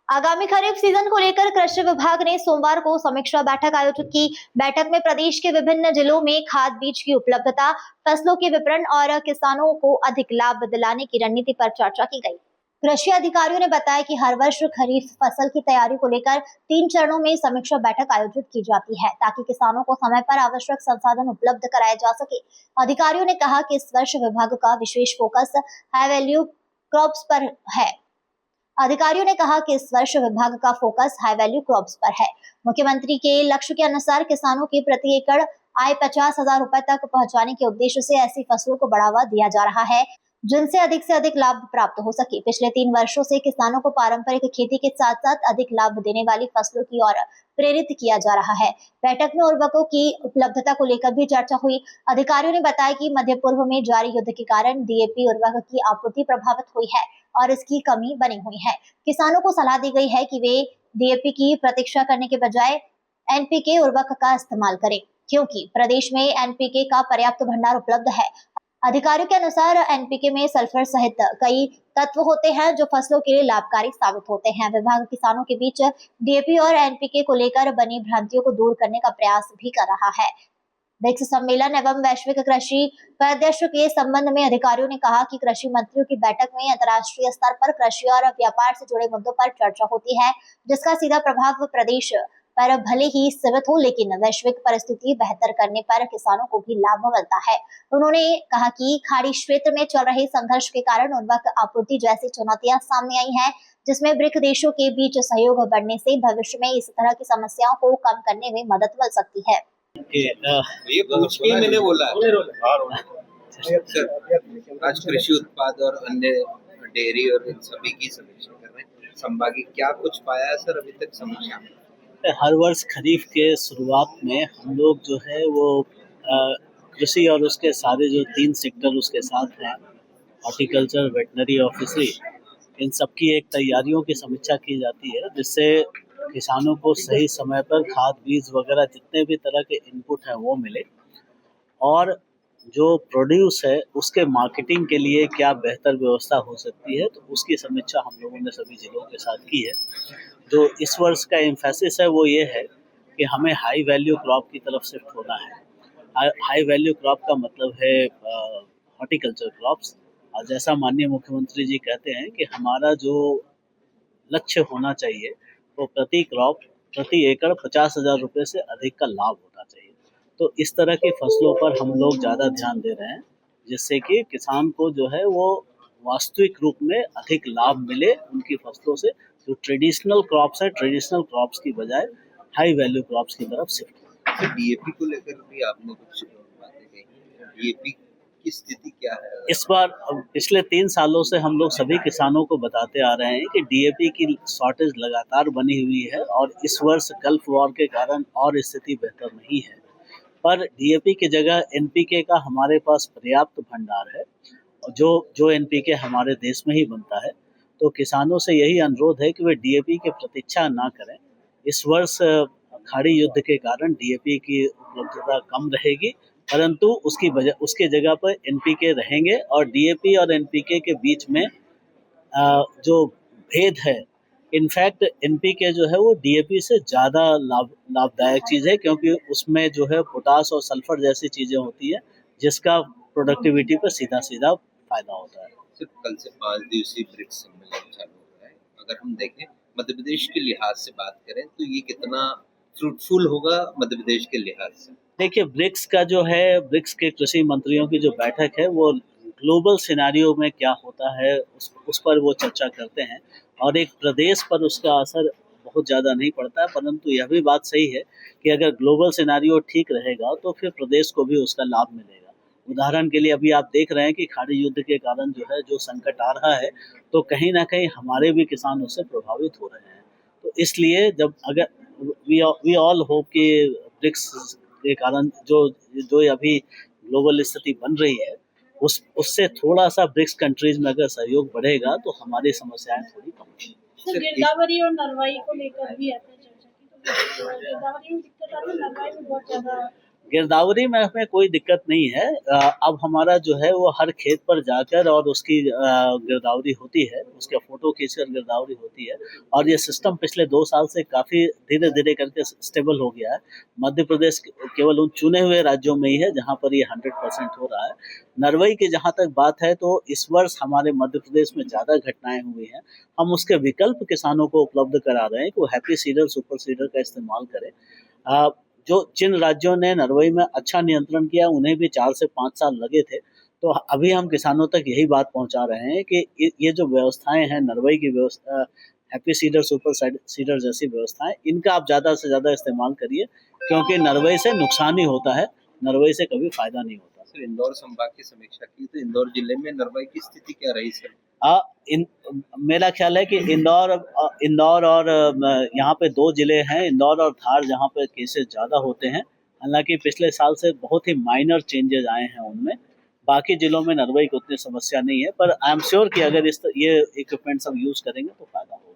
आगामी खरीफ सीजन को लेकर कृषि विभाग ने सोमवार को समीक्षा बैठक आयोजित की। बैठक में प्रदेश के विभिन्न जिलों में खाद बीज की उपलब्धता, फसलों के विपणन और किसानों को अधिक लाभ दिलाने की रणनीति पर चर्चा की गई। कृषि अधिकारियों ने बताया कि हर वर्ष खरीफ फसल की तैयारी को लेकर 3 चरणों में समीक्षा बैठक आयोजित की जाती है ताकि किसानों को समय पर आवश्यक संसाधन उपलब्ध कराए जा सके। अधिकारियों ने कहा कि इस वर्ष विभाग का विशेष फोकस हाई वैल्यू क्रॉप्स पर है। अधिकारियों ने कहा कि इस वर्ष विभाग का फोकस हाई वैल्यू क्रॉप्स पर है। मुख्यमंत्री के लक्ष्य के अनुसार किसानों की प्रति एकड़ आय 50,000 रुपए तक पहुंचाने के उद्देश्य से ऐसी फसलों को बढ़ावा दिया जा रहा है जिनसे अधिक से अधिक लाभ प्राप्त हो सके। पिछले 3 वर्षों से किसानों को पारंपरिक खेती के साथ साथ अधिक लाभ देने वाली फसलों की ओर प्रेरित किया जा रहा है। बैठक में उर्वरकों की उपलब्धता को लेकर भी चर्चा हुई। अधिकारियों ने बताया कि मध्य पूर्व में जारी युद्ध के कारण डीएपी उर्वरक की आपूर्ति प्रभावित हुई है और इसकी कमी बनी हुई है। किसानों को सलाह दी गई है कि वे डीएपी की प्रतीक्षा करने के बजाय एनपीके उर्वरक का इस्तेमाल करें, क्योंकि प्रदेश में एनपीके का पर्याप्त भंडार उपलब्ध है। अधिकारियों के अनुसार एनपीके में सल्फर सहित कई तत्व होते हैं जो फसलों के लिए लाभकारी साबित होते हैं। विभाग किसानों के बीच डीएपी और एनपीके को लेकर बनी भ्रांतियों को दूर करने का प्रयास भी कर रहा है। ब्रिक्स सम्मेलन एवं वैश्विक कृषि परिदृश्य के संबंध में अधिकारियों ने कहा कि कृषि मंत्रियों की बैठक में अंतर्राष्ट्रीय स्तर पर कृषि और व्यापार से जुड़े मुद्दों पर चर्चा होती है, जिसका सीधा प्रभाव प्रदेश पर भले ही सीमित हो, लेकिन वैश्विक परिस्थिति बेहतर करने पर किसानों को भी लाभ मिलता है। उन्होंने कहा कि खाड़ी क्षेत्र में चल रहे संघर्ष के कारण उर्वरक आपूर्ति जैसी चुनौतियां सामने आई हैं, जिसमें ब्रिक्स देशों के बीच सहयोग बढ़ने से भविष्य में इस तरह की समस्याओं को कम करने में मदद मिल सकती है। ये पूछ के मैंने बोला सर, आज कृषि उत्पाद और अन्य डेयरी और इन सभी की समीक्षा कर रहे हैं। संभागी क्या कुछ पाया है सर अभी तक समीक्षा में? हर वर्ष खरीफ के शुरुआत में हम लोग जो है वो कृषि और उसके सारे जो 3 सेक्टर उसके साथ हैं, हॉर्टिकल्चर, वेटनरी और फिशरी, इन सब की एक तैयारियों की समीक्षा की जाती है, जिससे किसानों को सही समय पर खाद बीज वगैरह जितने भी तरह के इनपुट हैं वो मिले, और जो प्रोड्यूस है उसके मार्केटिंग के लिए क्या बेहतर व्यवस्था हो सकती है, तो उसकी समीक्षा हम लोगों ने सभी जिलों के साथ की है। जो इस वर्ष का एम्फेसिस है वो ये है कि हमें हाई वैल्यू क्रॉप की तरफ शिफ्ट होना है। हाई वैल्यू क्रॉप का मतलब है हॉर्टिकल्चर क्रॉप्स, और जैसा माननीय मुख्यमंत्री जी कहते हैं कि हमारा जो लक्ष्य होना चाहिए वो प्रति एकड़ 50,000 रुपये से अधिक का लाभ होना चाहिए। तो इस तरह की फसलों पर हम लोग ज़्यादा ध्यान दे रहे हैं, जिससे कि किसान को जो है वो वास्तविक रूप में अधिक लाभ मिले उनकी फसलों से। जो ट्रेडिशनल क्रॉप्स है, ट्रेडिशनल क्रॉप्स की बजाय हाई वैल्यू क्रॉप्स की तरफ शिफ्ट। डीएपी को लेकर भी आपने कुछ बातें कही, डीएपी की स्थिति क्या है इस बार? पिछले 3 सालों से हम लोग सभी किसानों को बताते आ रहे हैं कि डीएपी की शॉर्टेज लगातार बनी हुई है, और इस वर्ष गल्फ वॉर के कारण और स्थिति बेहतर नहीं है। पर डीएपी की जगह एनपीके का हमारे पास पर्याप्त भंडार है, जो जो एनपीके हमारे देश में ही बनता है। तो किसानों से यही अनुरोध है कि वे डीएपी की प्रतीक्षा ना करें। इस वर्ष खाड़ी युद्ध के कारण डीएपी की उपलब्धता कम रहेगी, परंतु उसकी जगह पर एनपीके रहेंगे, और डीएपी और एनपीके के बीच में जो भेद है, इनफैक्ट एनपीके जो है वो डीएपी से ज़्यादा लाभदायक चीज़ है, क्योंकि उसमें जो है पोटास और सल्फर जैसी चीज़ें होती है, जिसका प्रोडक्टिविटी पर सीधा सीधा फायदा होता है। सिर्फ कल से 5 दिवसीय ब्रिक्स सम्मेलन चालू हो रहा है। अगर हम देखें मध्य प्रदेश के लिहाज से बात करें तो ये कितना फ्रूटफुल होगा मध्य प्रदेश के लिहाज से? देखिए, ब्रिक्स का जो है, ब्रिक्स के कृषि मंत्रियों की जो बैठक है वो ग्लोबल सिनेरियो में क्या होता है उस पर वो चर्चा करते हैं, और एक प्रदेश पर उसका असर बहुत ज़्यादा नहीं पड़ता है। परंतु यह भी बात सही है कि अगर ग्लोबल सिनेरियो ठीक रहेगा तो फिर प्रदेश को भी उसका लाभ मिलेगा। उदाहरण के लिए अभी आप देख रहे हैं कि खाड़ी युद्ध के कारण जो है जो संकट आ रहा है, तो कहीं ना कहीं हमारे भी किसान उससे प्रभावित हो रहे हैं। तो इसलिए जब अगर वी ऑल होप कि ब्रिक्स के कारण जो जो अभी ग्लोबल स्थिति बन रही है उससे थोड़ा सा ब्रिक्स कंट्रीज में अगर सहयोग बढ़ेगा तो हमारी समस्याएं थोड़ी कम होंगी। गिरदावरी और नरवाई को लेकर भी आपने चर्चा की, तो गिरदावरी में दिक्कत आती है, नरवाई में बहुत ज्यादा गिरदावरी में हमें कोई दिक्कत नहीं है। अब हमारा जो है वो हर खेत पर जाकर और उसकी गिरदावरी होती है, उसके फोटो खींचकर गिरदावरी होती है। और ये सिस्टम पिछले 2 साल से काफ़ी धीरे-धीरे करके स्टेबल हो गया है। मध्य प्रदेश केवल उन चुने हुए राज्यों में ही है जहाँ पर ये 100% हो रहा है। नरवई की जहाँ तक बात है तो इस वर्ष हमारे मध्य प्रदेश में ज़्यादा घटनाएँ हुई हैं। हम उसके विकल्प किसानों को उपलब्ध करा रहे हैं कि वो हैप्पी सीडर, सुपर सीडर का इस्तेमाल करें। जो जिन राज्यों ने नरवई में अच्छा नियंत्रण किया उन्हें भी 4 से 5 साल लगे थे। तो अभी हम किसानों तक यही बात पहुंचा रहे हैं कि ये जो व्यवस्थाएं हैं, नरवई की व्यवस्था, हैप्पी सीडर, सुपर सीडर जैसी व्यवस्थाएं, इनका आप ज़्यादा से ज़्यादा इस्तेमाल करिए, क्योंकि नरवई से नुकसान ही होता है, नरवई से कभी फायदा नहीं होता। सर, इंदौर संभाग की समीक्षा की तो इंदौर जिले में नरवाई की स्थिति क्या रही सर? इन मेरा ख्याल है कि इंदौर और यहाँ पे 2 जिले हैं, इंदौर और धार, जहाँ पे केसेस ज़्यादा होते हैं। हालांकि पिछले साल से बहुत ही माइनर चेंजेस आए हैं उनमें। बाकी जिलों में नरवई की उतनी समस्या नहीं है, पर आई एम श्योर कि अगर ये इक्विपमेंट सब यूज़ करेंगे तो फायदा होगा।